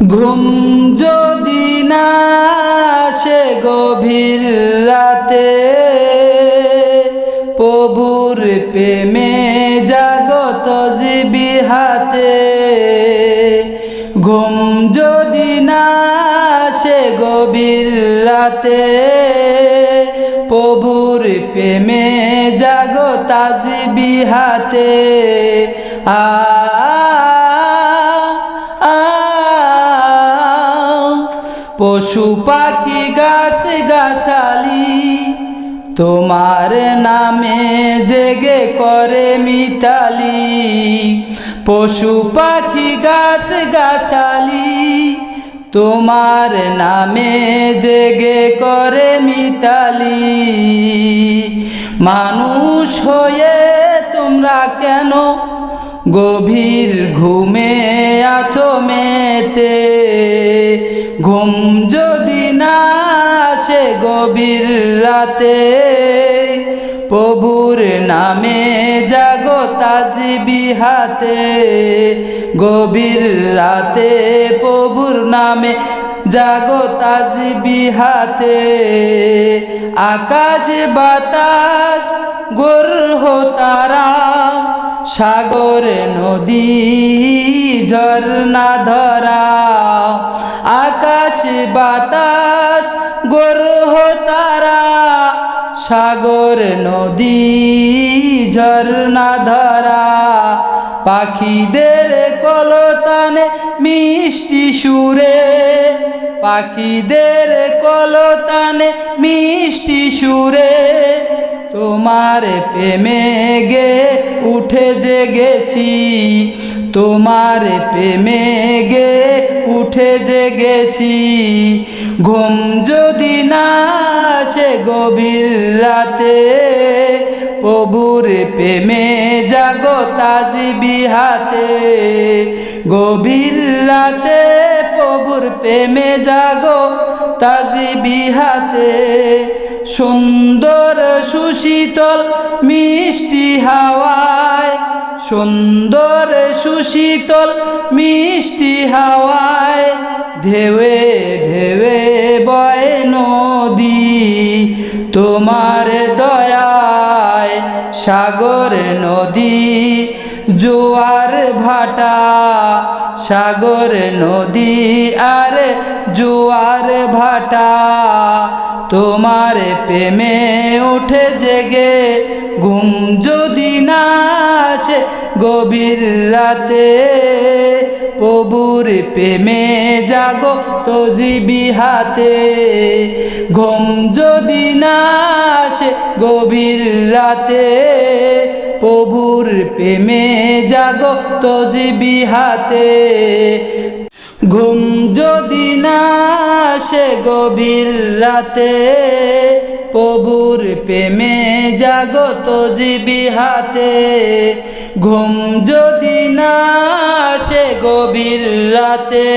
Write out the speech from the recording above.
ঘুম যদি না আসে গভীর রাতে, প্রভুর প্রেমে জাগত জিবিহাতে। ঘুম যদি না আসে গভীর রাতে, প্রভুর প্রেমে জাগত জিবিহাতে। পশু পাখি গাছ গাছালি তোমার নামে জেগে করে মিতালি। পশু পাখি গাছ গাছালি তোমার নামে জেগে করে মিতালি। মানুষ হয়ে তোমরা কেন গভীর ঘুমে আছো মেতে? ঘুম যদি না আসে গভীর রাতে, প্রভুর নামে জাগো তাসবিহাতে। গভীর রাতে প্রভুর নামে জাগো তাসবিহাতে। আকাশ বাতাস গ্রহ তারা, সাগর নদী ঝর্ণা ধরা। আকাশ বাতাস গ্রহ তারা, সাগর নদী ঝর্ণা ধরা। পাখিদের কলতানে মিষ্টি সুরে, পাখিদের কলতানে মিষ্টি সুরে, তোমার প্রেমে গে উঠে জেগেছি। তোমার প্রেমে গে উঠে জেগেছি। ঘুম যদি না আসে গভীর রাতে, প্রভুর প্রেমে জাগো তাসবিহাতে। গভীর রাতে প্রভুর প্রেমে জাগো তাসবিহাতে। সুন্দর সুশীতল মিষ্টি হাওয়ায়, সুন্দর সুশীতল মিষ্টি হাওয়ায়, ঢেউয়ে ঢেউয়ে বয় নদী। তোমার দয়ায় সাগর নদী জোয়ার ভাটা। সাগর নদী আর জোয়ার ভাটা, তোমার প্রেমে উঠে জেগে। ঘুম যদি না আসে গভীর রাতে, প্রভুর প্রেমে জাগো তাসবিহাতে। ঘুম যদি না আসে গভীর রাতে, প্রভুর প্রেমে জাগো তাসবিহাতে। ঘুম যদি না আসে গভীর রাতে, প্রভুর প্রেমে জাগো তাসবিহাতে। ঘুম যদি না আসে গভীর রাতে।